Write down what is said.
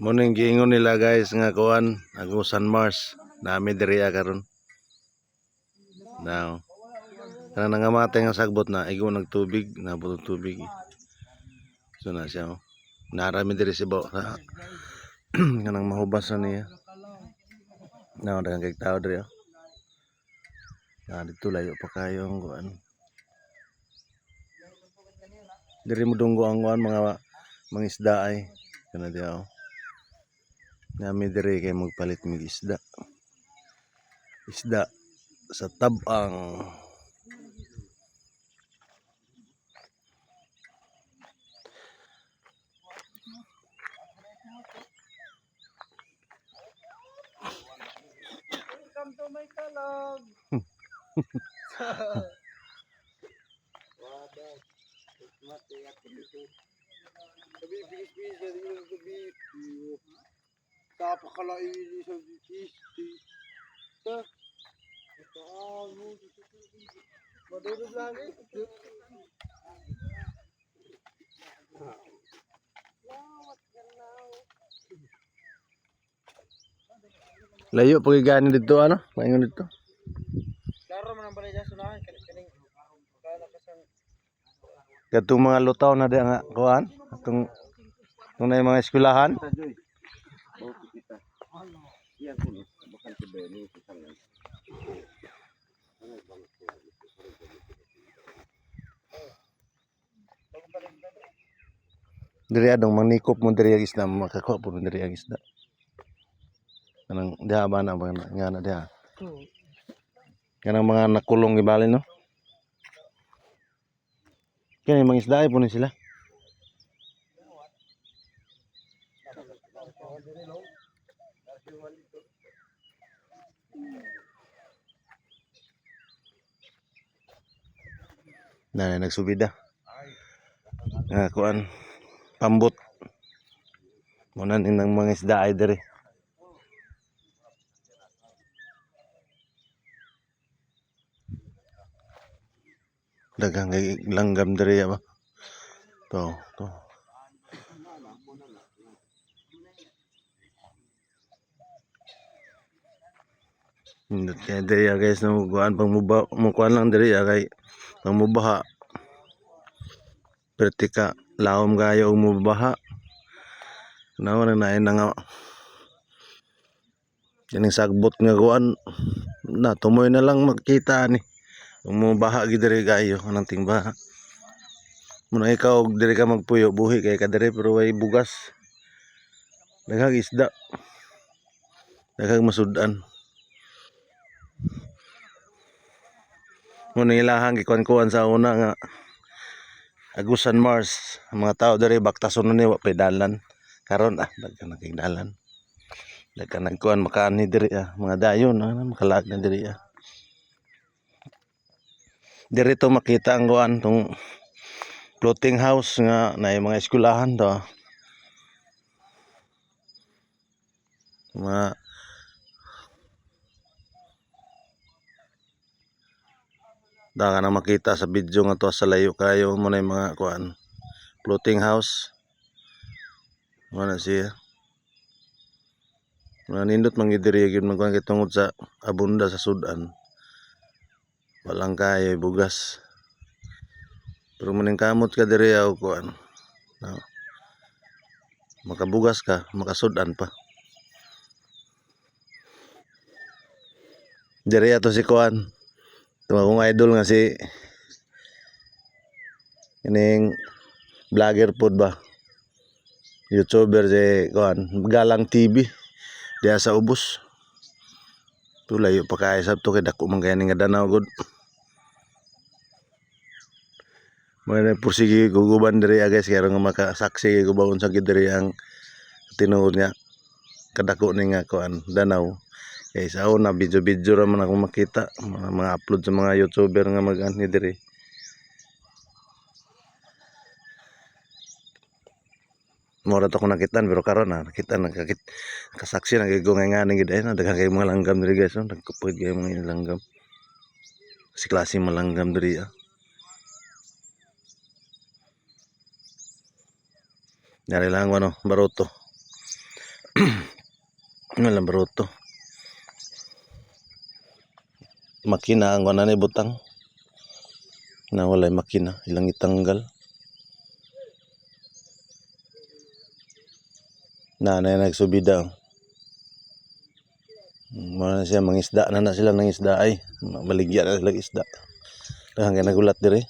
Muning giingon nila guys nga kuan agusan Mars nami diri karon. Now, kana nangamatay nga sagbot na igo nagtubig, nabot tubig. So na siya. Narami diri si Bao. Kanang mahubasan niya. Now, daghang kay tao diri. Dito layo pa kayo ang kuan. Diri mo dunggo ang kuan mga isda ay kana diha. Nami diri kay magpalit mig isda. Isda sa tabang. Welcome to my talog. Layo pagigani dito ano? Maingon dito. Klaro man ang balay sa unahan kaning kala kasan Katong mga lutaw na diha nga kuan, atong tunay mga eskwelahan. Diri adong mangnikop mo diri ang isda, makakuha po diri ang isda. Kanang diha ba na nga na diha. Kanang mga nakulong gibali no. Kani mga isda ay puno sila. Na nagsubida. Nga kuan pambot. Munan inang mga isda ay diri. Daghang kay langgam diri ba. To. Nindot kay diri guys no kuan pangmukuan lang diri kay pangmubaha. Pertika lawom kayo og mubaha. Naon na nga kining sagbot nga kuan na tumoy na lang makita ni. Umubaha gid diri kayo anang timbaha. Muna ikaw og diri ka magpuyo buhi kay kadiri pero way bugas. Daghang isda. Daghang masud-an. Muna ilahang gikuan-kuan sa una nga agusan Mars. Ang mga tao diri baktason ni wa pay dalan. Karon daghan na kay dalan. Daghan nagkuan makaani diri mga dayon makalag na diri Diri to makita ang kuan tong floating house nga naay mga eskwelahan to. Mga da na makita sa video nga to sa layo kayo mo na mga kuan floating house. Mana siya. Nindot man gid diri gyud man kuan kay tungod sa abunda sa sudan. Walang kaya bugas. Pero maning kamot ka diri og kuan. No. Makabugas ka, makasudan pa. Diri ato si kuan. Tumagong idol nga si ining vlogger pod ba. YouTuber si kuan, Galang TV. Diya sa ubos. Tulayo pa kay sabto kay dako man kay nga danaw gud. Mga pursige guguban diri guys kay nga makasaksi gubawon sa gid diri ang tinuod nga kadako ni nga kuan danaw. Kay sa una video ra man ako makita mga upload sa mga YouTuber nga mag-ani diri. Mora to ko nakitan pero karon nakita nakasaksi na kay gungay nga gid ay daghang kay mga langgam diri guys nagkupod kay mga langgam. Si klase malanggam diri Dari lang baruto. Walang bruto. Makina ang wala na butang. Na walay makina, ilang itanggal. Nanay nagsubida. Mana siya mangisda na sila ng isda ay. Baligya na sila isda. Hanggang nagulat dire.